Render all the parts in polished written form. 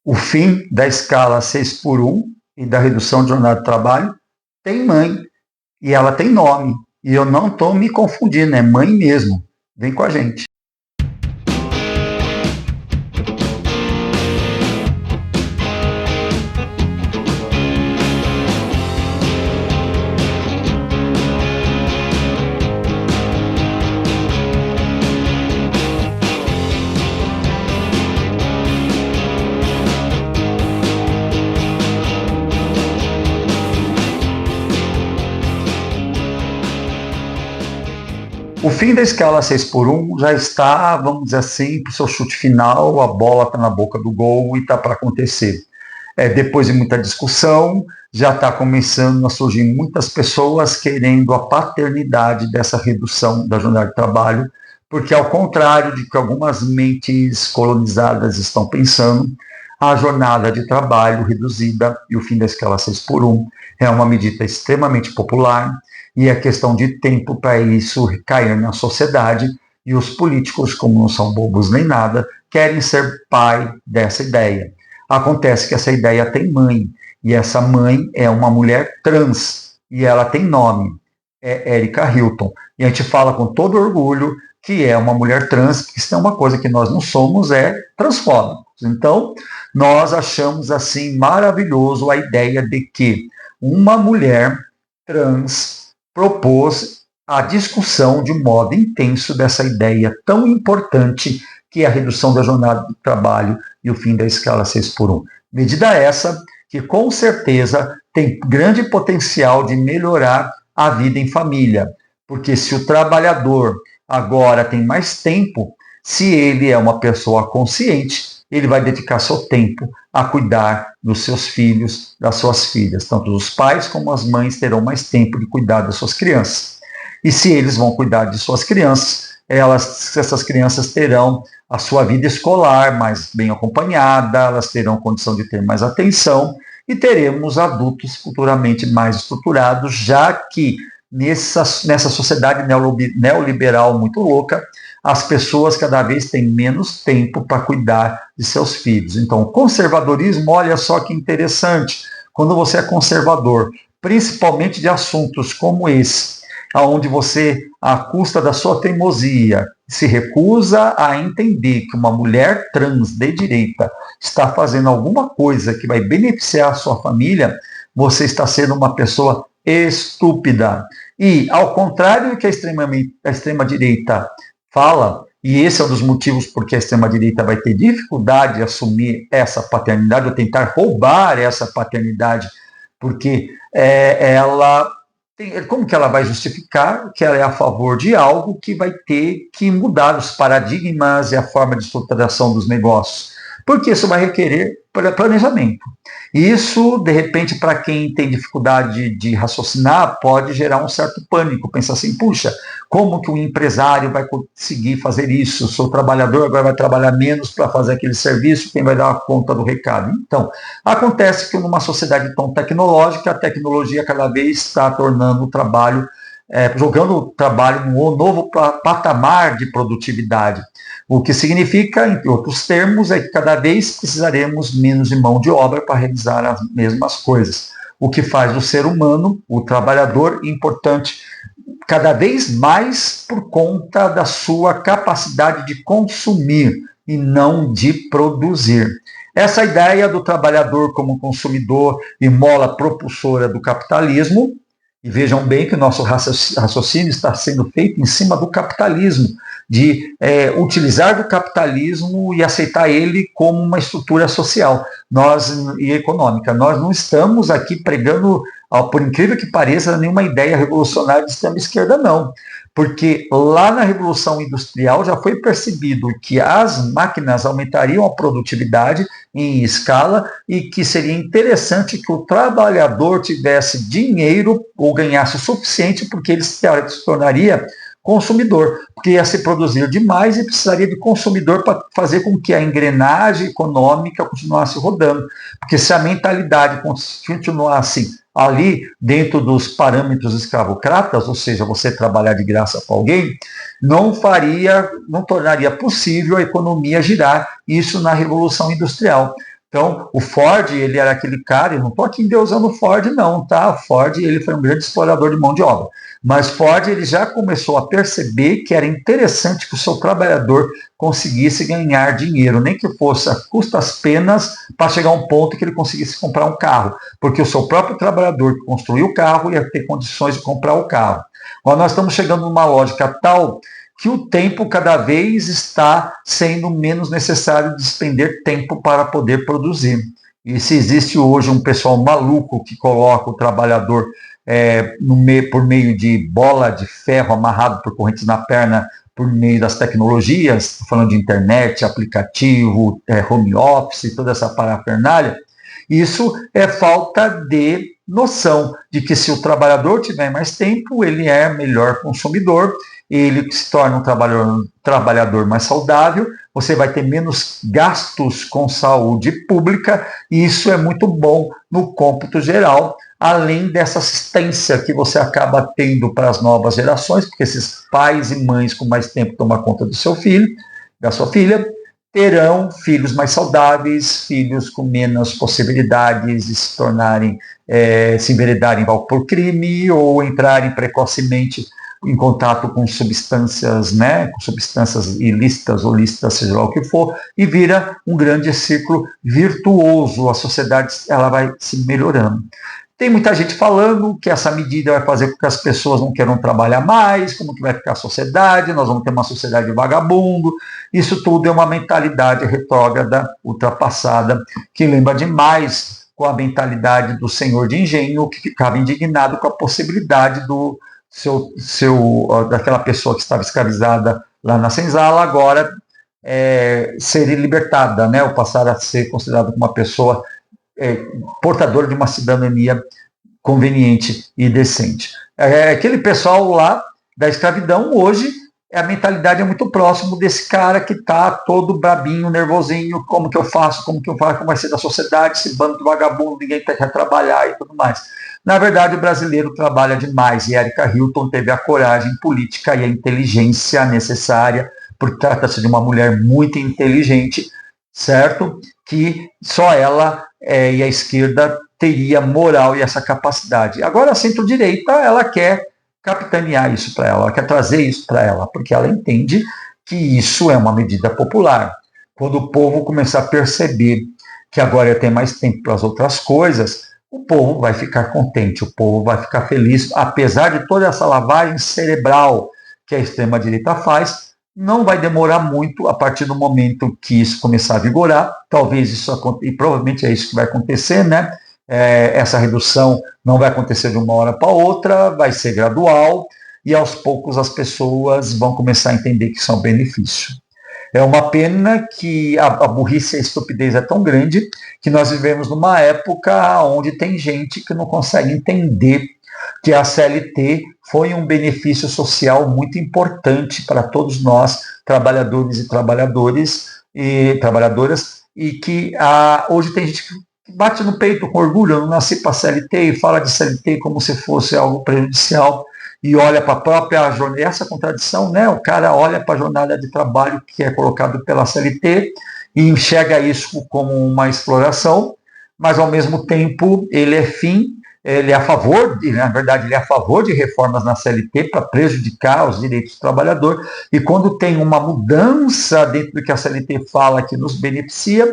O fim da escala 6 por 1 e da redução de jornada de trabalho tem mãe, e ela tem nome. E eu não estou me confundindo, é mãe mesmo. Vem com a gente. O fim da escala 6 por 1 já está, vamos dizer assim, para o seu chute final, a bola está na boca do gol e está para acontecer. Depois de muita discussão, já está começando a surgir muitas pessoas querendo a paternidade dessa redução da jornada de trabalho, porque ao contrário de que algumas mentes colonizadas estão pensando, a jornada de trabalho reduzida e o fim da escala 6 por 1 é uma medida extremamente popular, e é questão de tempo para isso cair na sociedade, e os políticos, como não são bobos nem nada, querem ser pai dessa ideia. Acontece que essa ideia tem mãe, e essa mãe é uma mulher trans, e ela tem nome, é Erika Hilton. E a gente fala com todo orgulho que é uma mulher trans, que isso é uma coisa que nós não somos, é transfóbicos. Então, nós achamos assim maravilhoso a ideia de que uma mulher trans propôs a discussão de um modo intenso dessa ideia tão importante que é a redução da jornada de trabalho e o fim da escala 6 por 1. Medida essa que com certeza tem grande potencial de melhorar a vida em família, porque se o trabalhador agora tem mais tempo, se ele é uma pessoa consciente, ele vai dedicar seu tempo a cuidar dos seus filhos, das suas filhas. Tanto os pais como as mães terão mais tempo de cuidar das suas crianças. E se eles vão cuidar de suas crianças, essas crianças terão a sua vida escolar mais bem acompanhada, elas terão condição de ter mais atenção e teremos adultos futuramente mais estruturados, já que nessa sociedade neoliberal muito louca, as pessoas cada vez têm menos tempo para cuidar de seus filhos. Então, o conservadorismo, olha só que interessante, quando você é conservador, principalmente de assuntos como esse, onde você, à custa da sua teimosia, se recusa a entender que uma mulher trans de direita está fazendo alguma coisa que vai beneficiar a sua família, você está sendo uma pessoa estúpida. E, ao contrário que a extrema-direita fala, e esse é um dos motivos porque a extrema-direita vai ter dificuldade de assumir essa paternidade, ou tentar roubar essa paternidade, porque ela tem, como que ela vai justificar que ela é a favor de algo que vai ter que mudar os paradigmas e a forma de estruturação dos negócios? Porque isso vai requerer planejamento. Isso, de repente, para quem tem dificuldade de raciocinar, pode gerar um certo pânico. Pensa assim, puxa, como que um empresário vai conseguir fazer isso? O seu trabalhador agora vai trabalhar menos para fazer aquele serviço, quem vai dar conta do recado? Então, acontece que numa sociedade tão tecnológica, a tecnologia cada vez está tornando o trabalho, jogando o trabalho num novo patamar de produtividade. O que significa, em outros termos, é que cada vez precisaremos menos de mão de obra para realizar as mesmas coisas. O que faz o ser humano, o trabalhador, importante cada vez mais por conta da sua capacidade de consumir e não de produzir. Essa ideia do trabalhador como consumidor e mola propulsora do capitalismo, e vejam bem que o nosso raciocínio está sendo feito em cima do capitalismo, de utilizar do capitalismo e aceitar ele como uma estrutura social e econômica. Nós não estamos aqui pregando, por incrível que pareça, nenhuma ideia revolucionária de extrema-esquerda, não. Porque lá na Revolução Industrial já foi percebido que as máquinas aumentariam a produtividade em escala e que seria interessante que o trabalhador tivesse dinheiro ou ganhasse o suficiente, porque ele se tornaria consumidor, porque ia se produzir demais e precisaria de consumidor para fazer com que a engrenagem econômica continuasse rodando. Porque se a mentalidade continuasse ali dentro dos parâmetros escravocratas, ou seja, você trabalhar de graça para alguém, não tornaria possível a economia girar, isso na Revolução Industrial. Então, o Ford, ele era aquele cara, eu não estou aqui endeusando o Ford não, tá? Ford, ele foi um grande explorador de mão de obra. Mas Ford, ele já começou a perceber que era interessante que o seu trabalhador conseguisse ganhar dinheiro, nem que fosse a custas penas, para chegar a um ponto que ele conseguisse comprar um carro. Porque o seu próprio trabalhador que construiu o carro ia ter condições de comprar o carro. Agora, nós estamos chegando numa lógica tal que o tempo cada vez está sendo menos necessário despender tempo para poder produzir. E se existe hoje um pessoal maluco que coloca o trabalhador por meio de bola de ferro amarrado por correntes na perna, por meio das tecnologias, falando de internet, aplicativo, home office, toda essa parafernália, isso é falta de noção de que se o trabalhador tiver mais tempo, ele é melhor consumidor, ele se torna um trabalhador mais saudável, você vai ter menos gastos com saúde pública, e isso é muito bom no cômputo geral, além dessa assistência que você acaba tendo para as novas gerações, porque esses pais e mães com mais tempo tomam conta do seu filho, da sua filha, terão filhos mais saudáveis, filhos com menos possibilidades de se tornarem, se enveredarem por crime ou entrarem precocemente em contato com substâncias, com substâncias ilícitas ou lícitas, seja lá o que for, e vira um grande ciclo virtuoso. A sociedade ela vai se melhorando. Tem muita gente falando que essa medida vai fazer com que as pessoas não queiram trabalhar mais, como que vai ficar a sociedade, nós vamos ter uma sociedade de vagabundo. Isso tudo é uma mentalidade retrógrada, ultrapassada, que lembra demais com a mentalidade do senhor de engenho, que ficava indignado com a possibilidade daquela pessoa que estava escravizada lá na senzala, agora ser libertada, ou passar a ser considerado como uma pessoa portadora de uma cidadania conveniente e decente. Aquele pessoal lá da escravidão, hoje, a mentalidade é muito próximo desse cara que está todo brabinho, nervosinho, como que eu faço, como vai ser da sociedade, esse bando de vagabundo, ninguém quer trabalhar e tudo mais. Na verdade, o brasileiro trabalha demais, e Erika Hilton teve a coragem política e a inteligência necessária, porque trata-se de uma mulher muito inteligente, certo? Que só ela e a esquerda teria moral e essa capacidade. Agora, a centro-direita, ela quer capitanear isso para ela quer trazer isso para ela, porque ela entende que isso é uma medida popular. Quando o povo começar a perceber que agora tem mais tempo para as outras coisas, o povo vai ficar contente, o povo vai ficar feliz, apesar de toda essa lavagem cerebral que a extrema-direita faz. Não vai demorar muito a partir do momento que isso começar a vigorar. Talvez isso aconteça, e provavelmente é isso que vai acontecer, essa redução não vai acontecer de uma hora para outra, vai ser gradual, e aos poucos as pessoas vão começar a entender que isso é um benefício. É uma pena que a burrice e a estupidez é tão grande que nós vivemos numa época onde tem gente que não consegue entender que a CLT foi um benefício social muito importante para todos nós, trabalhadores e trabalhadoras, e que hoje tem gente que bate no peito com orgulho, eu não nasci para CLT, e fala de CLT como se fosse algo prejudicial, e olha para a própria jornada, essa contradição, o cara olha para a jornada de trabalho que é colocado pela CLT e enxerga isso como uma exploração, mas ao mesmo tempo ele é a favor, na verdade, ele é a favor de reformas na CLT para prejudicar os direitos do trabalhador, e quando tem uma mudança dentro do que a CLT fala que nos beneficia,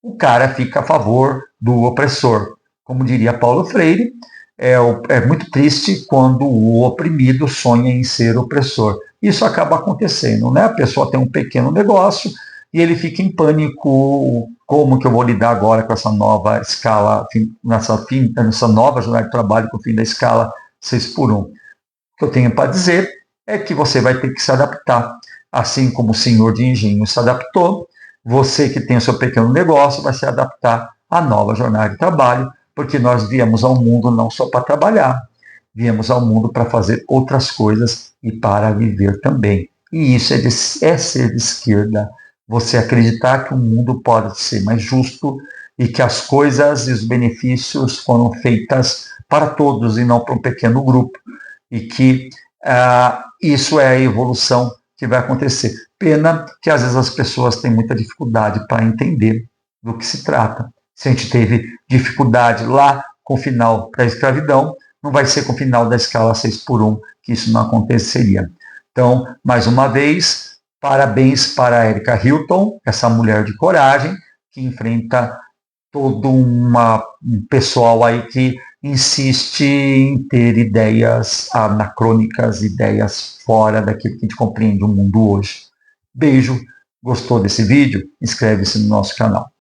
o cara fica a favor do opressor. Como diria Paulo Freire, é muito triste quando o oprimido sonha em ser opressor. Isso acaba acontecendo, A pessoa tem um pequeno negócio e ele fica em pânico. Como que eu vou lidar agora com essa nova escala, nessa nova jornada de trabalho com o fim da escala 6x1? O que eu tenho para dizer é que você vai ter que se adaptar, assim como o senhor de engenho se adaptou. Você que tem o seu pequeno negócio vai se adaptar à nova jornada de trabalho, porque nós viemos ao mundo não só para trabalhar, viemos ao mundo para fazer outras coisas e para viver também. E isso é ser de esquerda. Você acreditar que o mundo pode ser mais justo e que as coisas e os benefícios foram feitas para todos e não para um pequeno grupo. E que isso é a evolução que vai acontecer. Pena que às vezes as pessoas têm muita dificuldade para entender do que se trata. Se a gente teve dificuldade lá com o final da escravidão, não vai ser com o final da escala 6x1 que isso não aconteceria. Então, mais uma vez, parabéns para a Erika Hilton, essa mulher de coragem, que enfrenta todo um pessoal aí que insiste em ter ideias anacrônicas, ideias fora daquilo que a gente compreende o mundo hoje. Beijo, gostou desse vídeo? Inscreve-se no nosso canal.